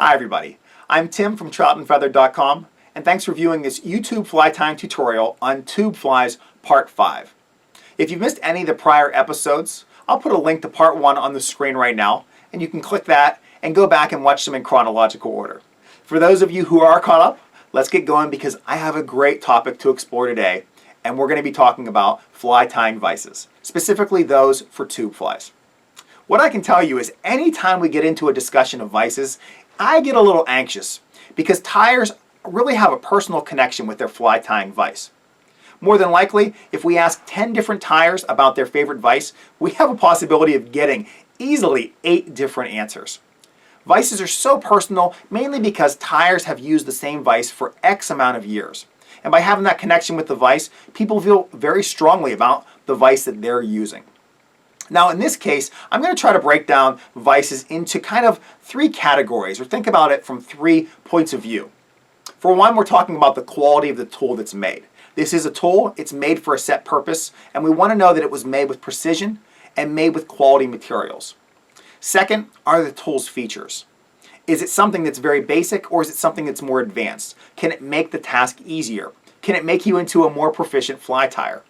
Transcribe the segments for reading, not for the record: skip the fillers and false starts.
Hi everybody, I'm Tim from troutandfeather.com and thanks for viewing this YouTube fly tying tutorial on tube flies part 5. If you've missed any of the prior episodes, I'll put a link to part 1 on the screen right now and you can click that and go back and watch them in chronological order. For those of you who are caught up, let's get going because I have a great topic to explore today and we're going to be talking about fly tying vises, specifically those for tube flies. What I can tell you is anytime we get into a discussion of vises, I get a little anxious because tyers really have a personal connection with their fly tying vise. More than likely, if we ask 10 different tyers about their favorite vise, we have a possibility of getting easily 8 different answers. Vises are so personal mainly because tyers have used the same vise for X amount of years. And by having that connection with the vise, people feel very strongly about the vise that they're using. Now in this case, I'm going to try to break down vises into kind of 3 categories, or think about it from 3 points of view. For one, we're talking about the quality of the tool that's made. This is a tool, it's made for a set purpose, and we want to know that it was made with precision and made with quality materials. Second, are the tool's features. Is it something that's very basic or is it something that's more advanced? Can it make the task easier? Can it make you into a more proficient fly tyer?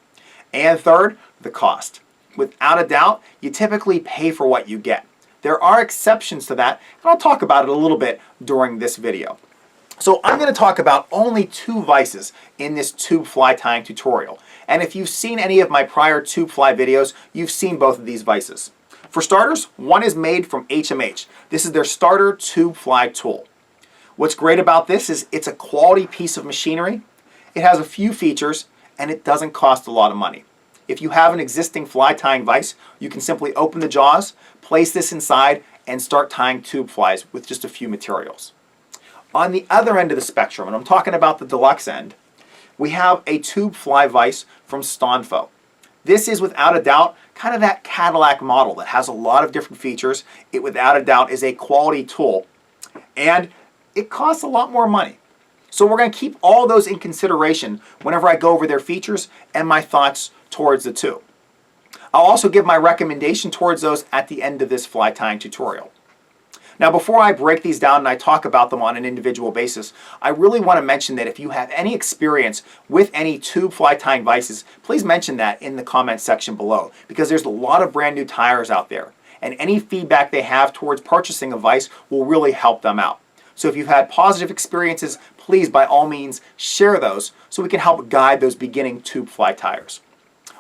And third, the cost. Without a doubt, you typically pay for what you get. There are exceptions to that, and I'll talk about it a little bit during this video. So I'm going to talk about only 2 vises in this tube fly tying tutorial. And if you've seen any of my prior tube fly videos, you've seen both of these vises. For starters, one is made from HMH. This is their starter tube fly tool. What's great about this is it's a quality piece of machinery. It has a few features, and it doesn't cost a lot of money. If you have an existing fly tying vise, you can simply open the jaws, place this inside, and start tying tube flies with just a few materials. On the other end of the spectrum, and I'm talking about the deluxe end, we have a tube fly vise from Stonfo. This is without a doubt kind of that Cadillac model that has a lot of different features. It without a doubt is a quality tool, and it costs a lot more money. So we're going to keep all those in consideration whenever I go over their features and my thoughts towards the two. I'll also give my recommendation towards those at the end of this fly tying tutorial. Now before I break these down and I talk about them on an individual basis, I really want to mention that if you have any experience with any tube fly tying vises, please mention that in the comment section below because there's a lot of brand new tyers out there and any feedback they have towards purchasing a vise will really help them out. So if you've had positive experiences, please by all means share those so we can help guide those beginning tube fly tyers.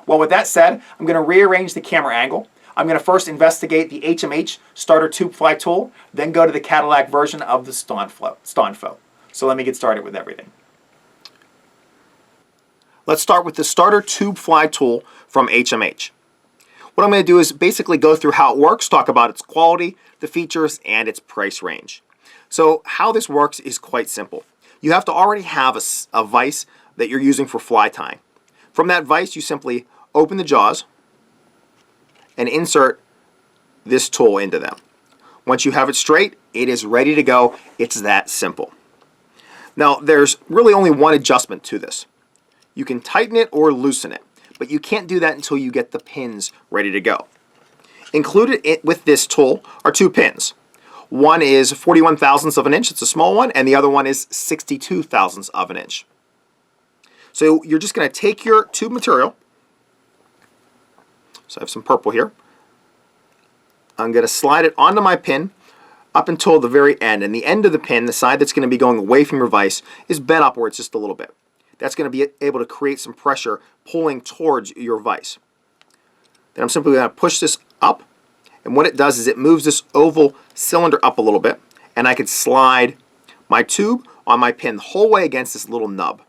Well, with that said, I'm going to rearrange the camera angle. I'm going to first investigate the HMH starter tube fly tool, then go to the Cadillac version of the Stonfo. So let me get started with everything. Let's start with the starter tube fly tool from HMH. What I'm going to do is basically go through how it works, talk about its quality, the features, and its price range. So how this works is quite simple. You have to already have a vise that you're using for fly tying. From that vise, you simply open the jaws and insert this tool into them. Once you have it straight, it is ready to go. It's that simple. Now, there's really only one adjustment to this. You can tighten it or loosen it, but you can't do that until you get the pins ready to go. Included with this tool are 2 pins. One is 41 thousandths of an inch, it's a small one, and the other one is 62 thousandths of an inch. So you're just going to take your tube material. So I have some purple here. I'm going to slide it onto my pin up until the very end. And the end of the pin, the side that's going to be going away from your vise, is bent upwards just a little bit. That's going to be able to create some pressure pulling towards your vise. Then I'm simply going to push this up. And what it does is it moves this oval cylinder up a little bit. And I can slide my tube on my pin the whole way against this little nub.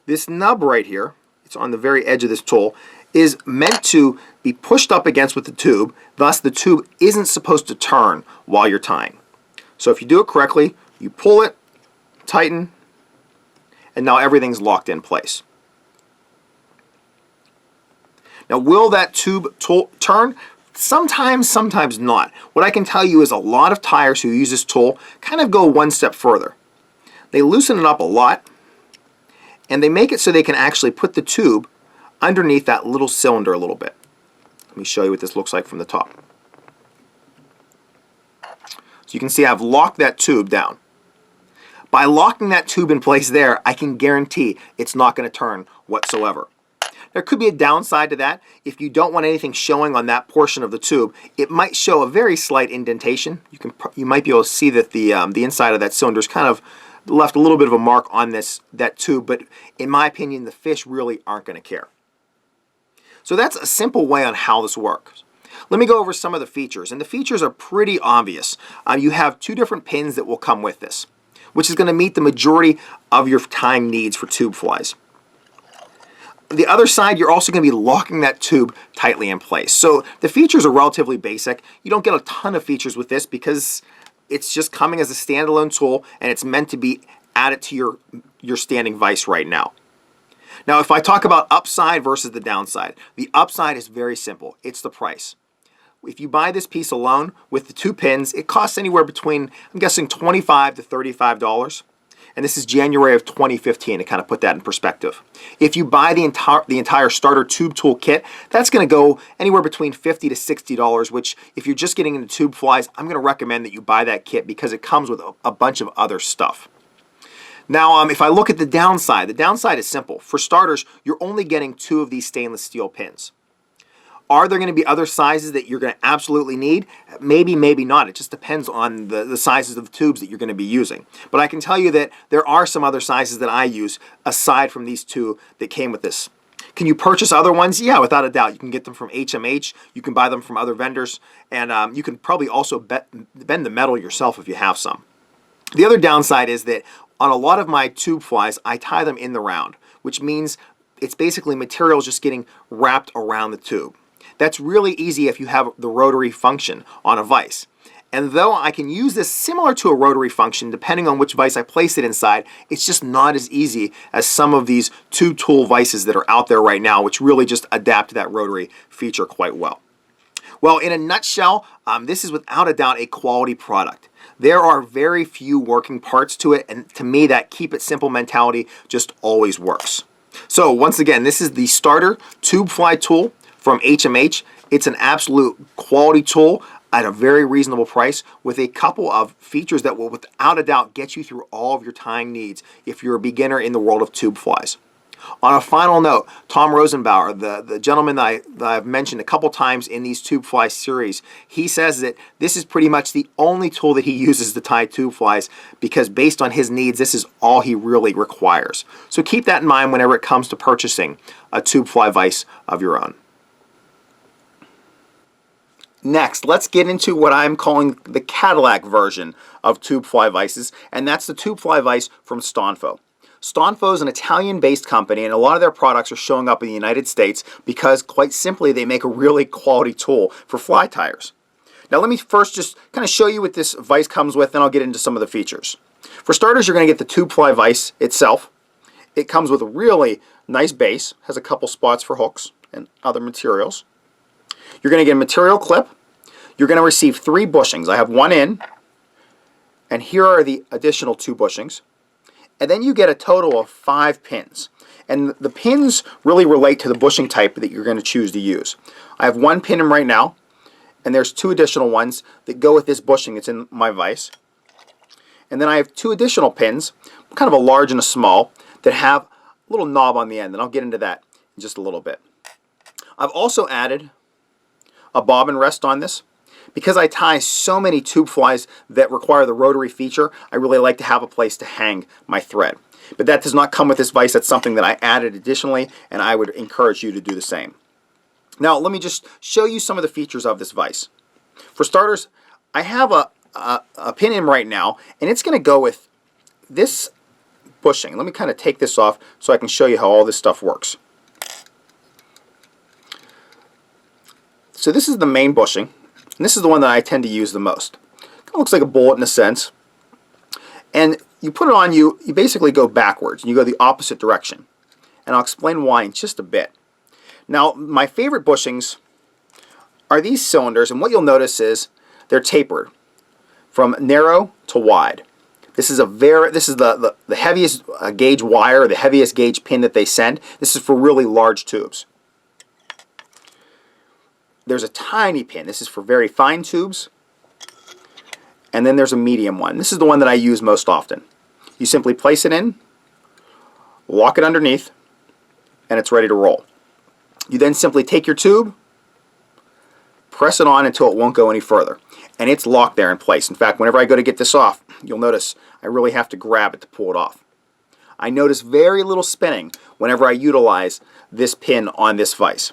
This nub right here, it's on the very edge of this tool, is meant to be pushed up against with the tube, thus the tube isn't supposed to turn while you're tying. So if you do it correctly, you pull it, tighten, and now everything's locked in place. Now will that tube turn? Sometimes, sometimes not. What I can tell you is a lot of tyers who use this tool kind of go one step further. They loosen it up a lot, and they make it so they can actually put the tube underneath that little cylinder a little bit. Let me show you what this looks like from the top. So you can see I've locked that tube down. By locking that tube in place there, I can guarantee it's not going to turn whatsoever. There could be a downside to that. If you don't want anything showing on that portion of the tube, it might show a very slight indentation. You might be able to see that the inside of that cylinder is kind of left a little bit of a mark on that tube, but in my opinion, the fish really aren't going to care. So that's a simple way on how this works. Let me go over some of the features, and the features are pretty obvious. You have 2 different pins that will come with this, which is going to meet the majority of your tying needs for tube flies. The other side, you're also going to be locking that tube tightly in place. So the features are relatively basic. You don't get a ton of features with this because it's just coming as a standalone tool, and it's meant to be added to your standing vise right now. Now, if I talk about upside versus the downside, the upside is very simple. It's the price. If you buy this piece alone with the 2 pins, it costs anywhere between, I'm guessing, $25 to $35. And this is January of 2015 to kind of put that in perspective. If you buy the entire starter tube tool kit, that's going to go anywhere between $50 to $60, which if you're just getting into tube flies, I'm going to recommend that you buy that kit because it comes with a bunch of other stuff. Now, if I look at the downside is simple. For starters, you're only getting 2 of these stainless steel pins. Are there going to be other sizes that you're going to absolutely need? Maybe, maybe not. It just depends on the sizes of the tubes that you're going to be using. But I can tell you that there are some other sizes that I use aside from these 2 that came with this. Can you purchase other ones? Yeah, without a doubt. You can get them from HMH. You can buy them from other vendors. And you can probably also bend the metal yourself if you have some. The other downside is that on a lot of my tube flies, I tie them in the round, which means it's basically material just getting wrapped around the tube. That's really easy if you have the rotary function on a vise. And though I can use this similar to a rotary function depending on which vise I place it inside, it's just not as easy as some of these tube tool vises that are out there right now, which really just adapt to that rotary feature quite well. Well, in a nutshell, this is without a doubt a quality product. There are very few working parts to it, and to me that keep it simple mentality just always works. So once again, this is the starter tube fly tool from HMH. It's an absolute quality tool at a very reasonable price with a couple of features that will without a doubt get you through all of your tying needs if you're a beginner in the world of tube flies. On a final note, Tom Rosenbauer, the gentleman that I've mentioned a couple times in these tube fly series, he says that this is pretty much the only tool that he uses to tie tube flies because based on his needs, this is all he really requires. So keep that in mind whenever it comes to purchasing a tube fly vise of your own. Next, let's get into what I'm calling the Cadillac version of tube fly vises, and that's the tube fly vise from Stonfo. Stonfo is an Italian-based company, and a lot of their products are showing up in the United States because, quite simply, they make a really quality tool for fly tires. Now, let me first just kind of show you what this vise comes with, and I'll get into some of the features. For starters, you're going to get the tube fly vise itself. It comes with a really nice base, has a couple spots for hooks and other materials. You're going to get a material clip. You're going to receive 3 bushings. I have 1 in, and here are the additional 2 bushings. And then you get a total of 5 pins. And the pins really relate to the bushing type that you're going to choose to use. I have 1 pin in right now, and there's 2 additional ones that go with this bushing that's in my vise. And then I have 2 additional pins, kind of a large and a small, that have a little knob on the end, and I'll get into that in just a little bit. I've also added a bobbin rest on this. Because I tie so many tube flies that require the rotary feature, I really like to have a place to hang my thread. But that does not come with this vise. That's something that I added additionally, and I would encourage you to do the same. Now, let me just show you some of the features of this vise. For starters, I have a pin in right now, and it's going to go with this bushing. Let me kind of take this off so I can show you how all this stuff works. So this is the main bushing. And this is the one that I tend to use the most. Kind of looks like a bullet in a sense. And you put it on, you basically go backwards. And you go the opposite direction. And I'll explain why in just a bit. Now, my favorite bushings are these cylinders. And what you'll notice is they're tapered from narrow to wide. This is the heaviest gauge wire, the heaviest gauge pin that they send. This is for really large tubes. There's a tiny pin. This is for very fine tubes. and then there's a medium one. This is the one that I use most often. You simply place it in, lock it underneath, and it's ready to roll. You then simply take your tube, press it on until it won't go any further, and it's locked there in place. In fact, whenever I go to get this off, you'll notice I really have to grab it to pull it off. I notice very little spinning whenever I utilize this pin on this vise.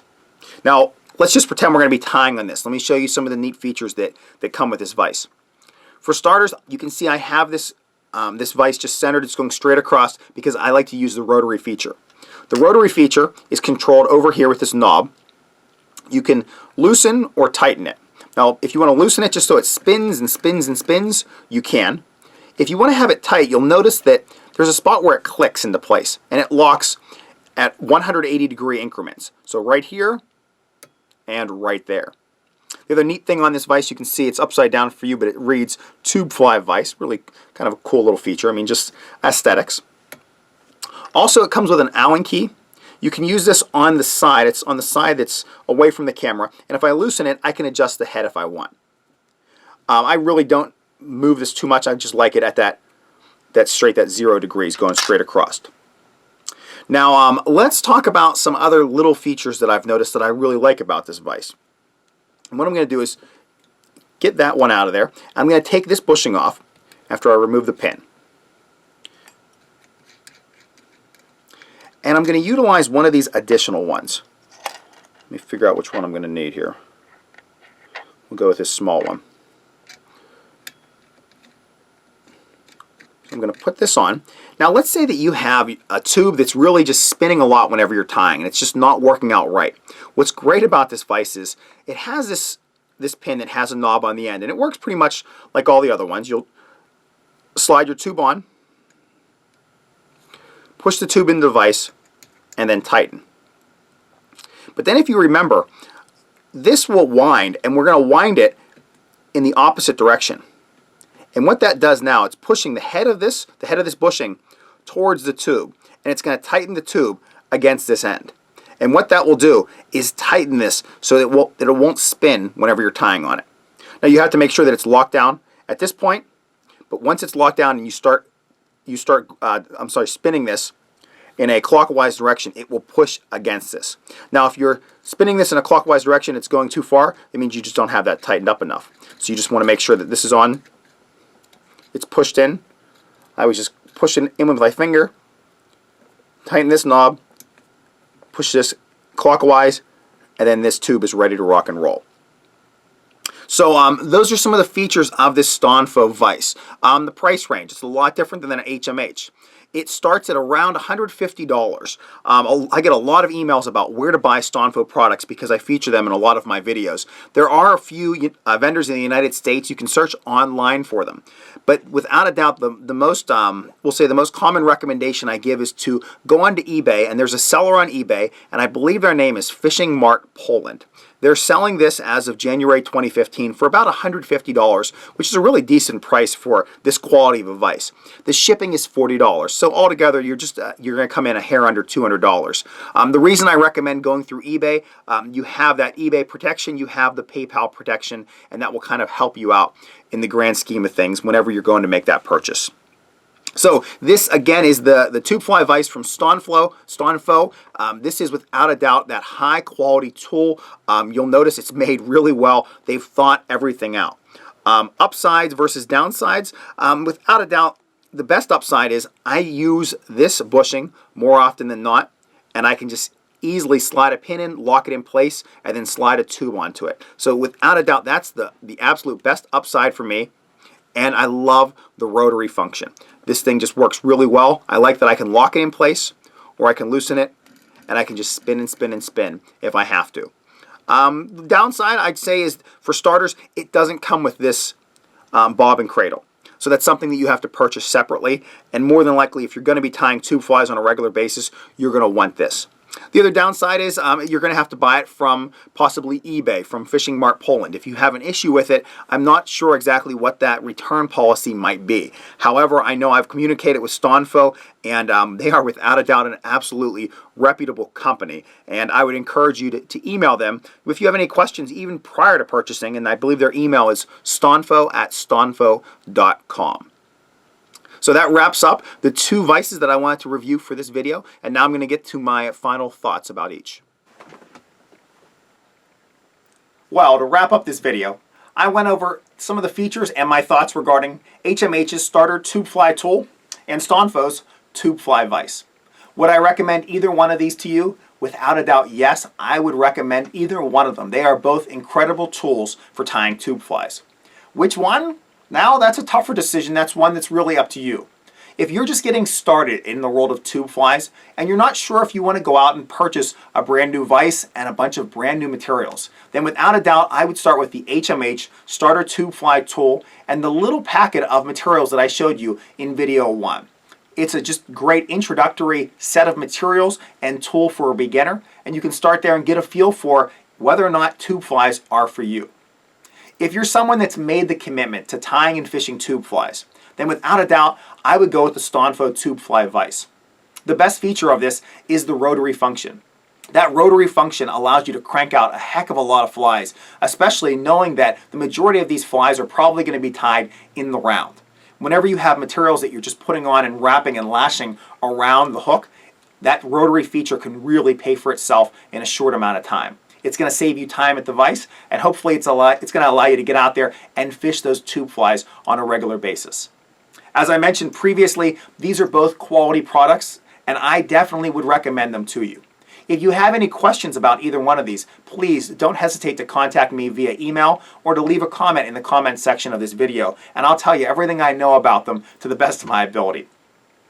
Now, let's just pretend we're going to be tying on this. Let me show you some of the neat features that come with this vise. For starters, you can see I have this this vise just centered. It's going straight across because I like to use the rotary feature. The rotary feature is controlled over here with this knob. You can loosen or tighten it. Now, if you want to loosen it just so it spins and spins and spins, you can. If you want to have it tight, you'll notice that there's a spot where it clicks into place, and it locks at 180-degree increments. So right here and right there. The other neat thing on this vise, you can see it's upside down for you, but it reads Tube Fly Vise. Really kind of a cool little feature. I mean, just aesthetics. Also, it comes with an Allen key. You can use this on the side. It's on the side that's away from the camera. And if I loosen it, I can adjust the head if I want. I really don't move this too much. I just like it at that 0 degrees going straight across. Now, let's talk about some other little features that I've noticed that I really like about this vise. And what I'm going to do is get that one out of there. I'm going to take this bushing off after I remove the pin. And I'm going to utilize one of these additional ones. Let me figure out which one I'm going to need here. We'll go with this small one. I'm going to put this on. Now let's say that you have a tube that's really just spinning a lot whenever you're tying and it's just not working out right. What's great about this vise is it has this pin that has a knob on the end, and it works pretty much like all the other ones. You'll slide your tube on, push the tube into the vise, and then tighten. But then if you remember, this will wind, and we're going to wind it in the opposite direction. And what that does now, it's pushing the head of this bushing towards the tube, and it's going to tighten the tube against this end. And what that will do is tighten this so that it won't spin whenever you're tying on it. Now you have to make sure that it's locked down at this point, but once it's locked down and you start spinning this in a clockwise direction, it will push against this. Now if you're spinning this in a clockwise direction, it's going too far, it means you just don't have that tightened up enough. So you just want to make sure that this is on. It's pushed in. I was just pushing in with my finger. Tighten this knob. Push this clockwise. And then this tube is ready to rock and roll. So those are some of the features of this Stonfo vise. The price range, it's a lot different than an HMH. It starts at around $150. I get a lot of emails about where to buy Stonfo products because I feature them in a lot of my videos. There are a few vendors in the United States. You can search online for them. But without a doubt, the most common recommendation I give is to go onto eBay, and there's a seller on eBay, and I believe their name is Fishing Mart Poland. They're selling this as of January 2015 for about $150, which is a really decent price for this quality of a vise. The shipping is $40, so altogether you're going to come in a hair under $200. The reason I recommend going through eBay, you have that eBay protection, you have the PayPal protection, and that will kind of help you out in the grand scheme of things whenever you're going to make that purchase. So this again is the Tube Fly Vise from Stonfo. This is without a doubt that high quality tool. You'll notice it's made really well. They've thought everything out. Upsides versus downsides. Without a doubt, the best upside is I use this bushing more often than not, and I can just easily slide a pin in, lock it in place, and then slide a tube onto it. So without a doubt, that's the absolute best upside for me. And I love the rotary function. This thing just works really well. I like that I can lock it in place, or I can loosen it, and I can just spin and spin and spin if I have to. The downside, I'd say, is for starters, it doesn't come with this bob and cradle. So that's something that you have to purchase separately, and more than likely, if you're going to be tying tube flies on a regular basis, you're going to want this. The other downside is you're going to have to buy it from possibly eBay, from Fishing Mart Poland. If you have an issue with it, I'm not sure exactly what that return policy might be. However, I know I've communicated with Stonfo, and they are without a doubt an absolutely reputable company. And I would encourage you to email them if you have any questions even prior to purchasing, and I believe their email is stonfo@stonfo.com. So that wraps up the 2 vices that I wanted to review for this video, and now I'm going to get to my final thoughts about each. Well, to wrap up this video, I went over some of the features and my thoughts regarding HMH's starter tube fly tool and Stonfo's tube fly vise. Would I recommend either one of these to you? Without a doubt, yes, I would recommend either one of them. They are both incredible tools for tying tube flies. Which one? Now, that's a tougher decision. That's one that's really up to you. If you're just getting started in the world of tube flies and you're not sure if you want to go out and purchase a brand new vise and a bunch of brand new materials, then without a doubt, I would start with the HMH starter tube fly tool and the little packet of materials that I showed you in video 1. It's a just great introductory set of materials and tool for a beginner, and you can start there and get a feel for whether or not tube flies are for you. If you're someone that's made the commitment to tying and fishing tube flies, then without a doubt, I would go with the Stonfo tube fly vise. The best feature of this is the rotary function. That rotary function allows you to crank out a heck of a lot of flies, especially knowing that the majority of these flies are probably going to be tied in the round. Whenever you have materials that you're just putting on and wrapping and lashing around the hook, that rotary feature can really pay for itself in a short amount of time. It's going to save you time at the vise, and hopefully it's going to allow you to get out there and fish those tube flies on a regular basis. As I mentioned previously, these are both quality products, and I definitely would recommend them to you. If you have any questions about either one of these, please don't hesitate to contact me via email or to leave a comment in the comment section of this video, and I'll tell you everything I know about them to the best of my ability.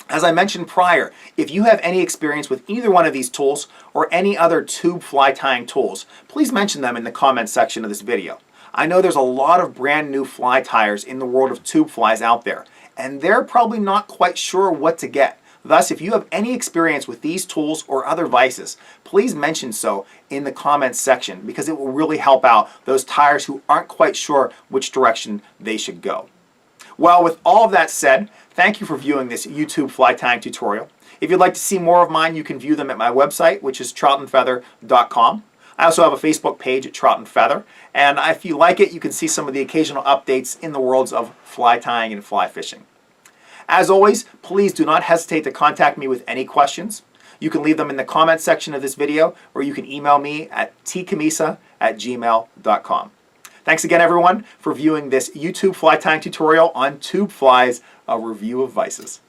As I mentioned prior, if you have any experience with either one of these tools or any other tube fly tying tools, please mention them in the comment section of this video. I know there's a lot of brand new fly tiers in the world of tube flies out there, and they're probably not quite sure what to get. Thus, if you have any experience with these tools or other vices, please mention so in the comments section, because it will really help out those tiers who aren't quite sure which direction they should go. Well, with all of that said, thank you for viewing this YouTube fly tying tutorial. If you'd like to see more of mine, you can view them at my website, which is troutandfeather.com. I also have a Facebook page at Trout and Feather, and if you like it, you can see some of the occasional updates in the worlds of fly tying and fly fishing. As always, please do not hesitate to contact me with any questions. You can leave them in the comment section of this video, or you can email me at tcammisa@gmail.com. Thanks again, everyone, for viewing this YouTube fly tying tutorial on tube flies, a review of vices.